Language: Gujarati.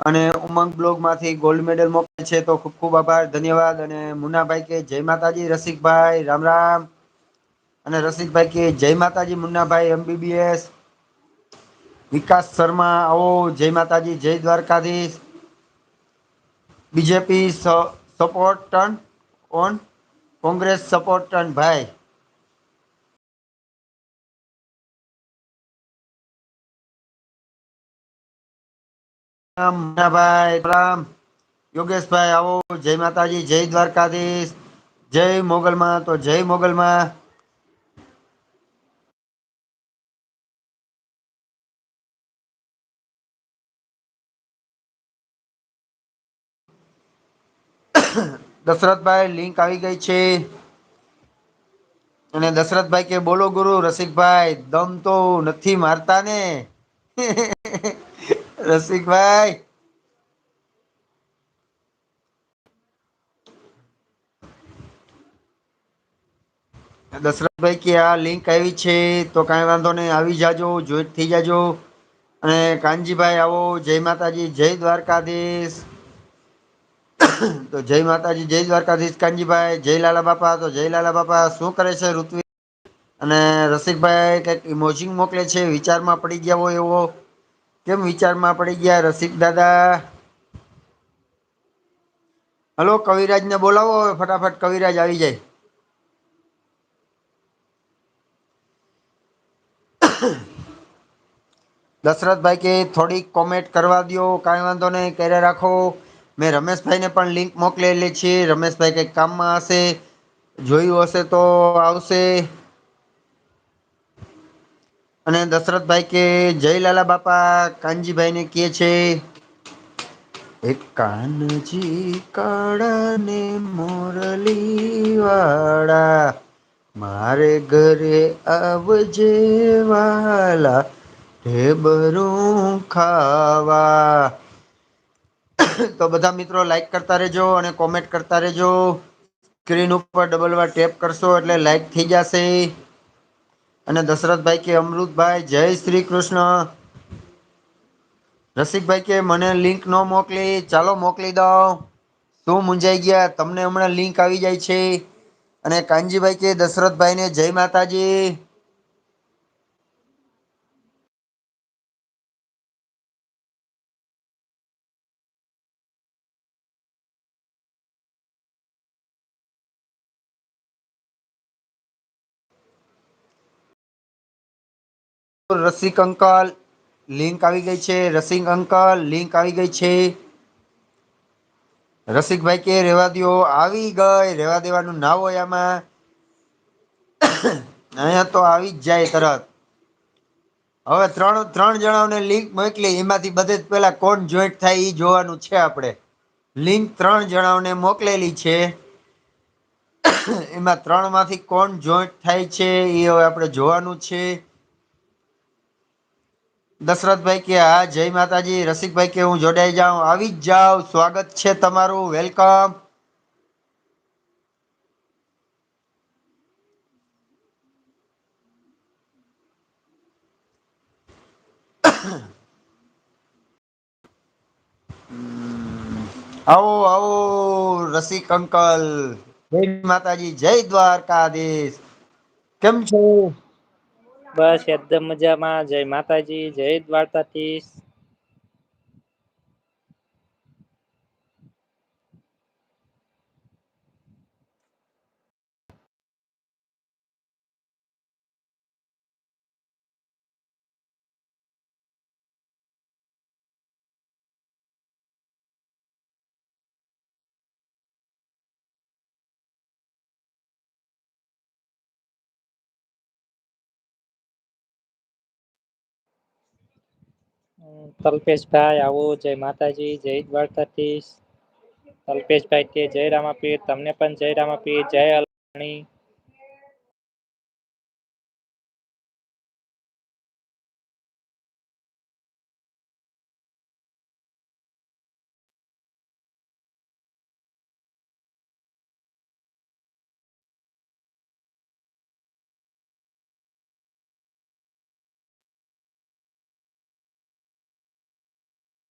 અને ઉમંગ બ્લોગ માંથી ગોલ્ડ મેડલ મોકલે છે તો ખૂબ ખૂબ આભાર ધન્યવાદ. અને મુન્નાભાઈ કે જય માતાજી રસિકભાઈ રામ રામ. અને રસિકભાઈ કે જય માતાજી મુન્નાભાઈ MBBS. વિકાસ શર્મા આવો જય માતાજી જય દ્વારકાધીશ. બીજેપી સપોર્ટન ઓન કોંગ્રેસ સપોર્ટન ભાઈ. મુન્નાભાઈ યોગેશભાઈ આવો જય માતાજી જય દ્વારકાધીશ. જય મોગલમાં તો જય મોગલમાં. દશરથભાઈ લિંક આવી ગઈ છે. અને દશરથભાઈ કે બોલો ગુરુ રસિકભાઈ દમ તો નથી મારતા ને. રસિકભાઈ. દશરથભાઈ કે આ લિંક આવી છે તો કઈ વાંધો નહી આવી જાજો જોઈટ થઈ જાજો. અને કાનજીભાઈ આવો જય માતાજી જય દ્વારકાધીશ. તો જય માતાજી જય દ્વારકાધીશ કાનજીભાઈ જય લાલા બાપા તો જય લાલા બાપા શું કરે છે ઋત્વી. અને રસિકભાઈ કઈક મોજિંગ મોકલે છે વિચારમાં પડી ગયા હોય એવો. કેમ વિચારમાં પડી ગયા રસિક દાદા. હલો કવિરાજને બોલાવો ફટાફટ કવિરાજ આવી જાય. દશરથભાઈ કે થોડીક કોમેન્ટ કરવા દો કઈ વાંધો નહી ક્યારે રાખો. મેં રમેશભાઈને પણ લિંક મોકલેલી છે રમેશભાઈ કંઈક કામમાં હશે. જોયું હશે તો આવશે. અને દશરથભાઈ કે જય લાલા બાપા કાનજીભાઈ ને કે છે. એક કાનજી કાળાને મોરલી વાળા. મારે ઘરે આવજે વાલા. ઢેબરું ખાવા. તો બધા મિત્રો લાઈક કરતા રેજો અને કોમેન્ટ કરતા રેજો. સ્ક્રીન ઉપર ડબલ વાર ટેપ કરશો એટલે લાઈક થઈ જશે. અને દશરથભાઈ કે અમૃતભાઈ જય શ્રી કૃષ્ણ. રસિકભાઈ કે મને લિંક ન મોકલી ચાલો મોકલી દો. શું મુંજાઈ ગયા તમને હમણાં લિંક આવી જાય છે. અને કાનજીભાઈ કે દશરથભાઈ ને જય માતાજી. રસિક અંકલ લિંક આવી ગઈ છે રસિક અંકલ લિંક આવી ગઈ છે. રસિકભાઈ કે રેવા દો આવી ગઈ રેવા દેવાનું ના હોય આમાં. અહીંયા તો આવી જ જાય તરત. હવે ત્રણ જણાને લિંક મોકલી એમાંથી બધે જ પેલા કોણ જોઈન્ટ થાય એ જોવાનું છે આપડે. લિંક 3 જણાઓને મોકલેલી છે. એમાં 3 માંથી કોણ જોઈન્ટ થાય છે એ હવે આપણે જોવાનું છે. દશરથભાઈ કે હા જય માતાજી રસિકભાઈ કે હું જોડાઈ જાઉં આવી જ જાઉ સ્વાગત છે તમારું વેલકમ. આવો આવો રસિક અંકલ. જય માતાજી જય દ્વારકાધીશ કેમ છો. બસ એકદમ મજામાં જય માતાજી જય દ્વારકાધીશ. કલ્પેશભાઈ આવો જય માતાજી જય દ્વારકાધીશ. અલ્પેશભાઈ કે જય રામાપીર તમને પણ જય રામાપીર જય અલણી.